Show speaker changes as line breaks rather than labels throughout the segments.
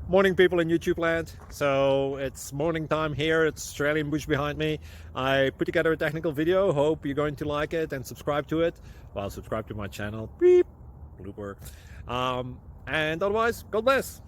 Morning, people in YouTube land. So it's morning time here. It's Australian bush behind me. I put together a technical video. Hope you're going to like it and subscribe to it. Well, subscribe to my channel. Beep. Blooper. And otherwise, God bless.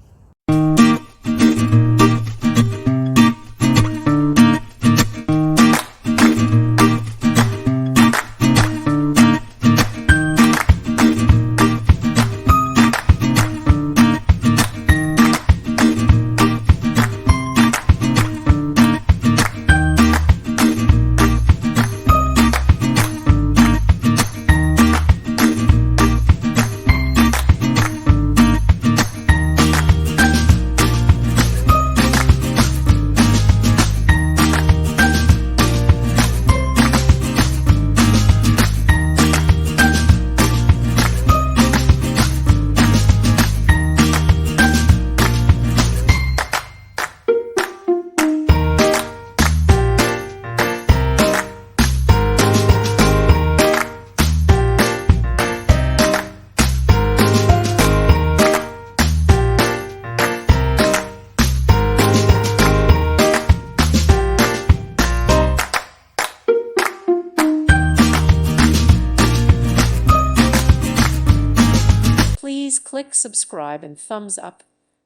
Please click subscribe and thumbs up.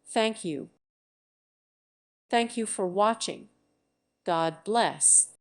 Thank you. Thank you for watching. God bless.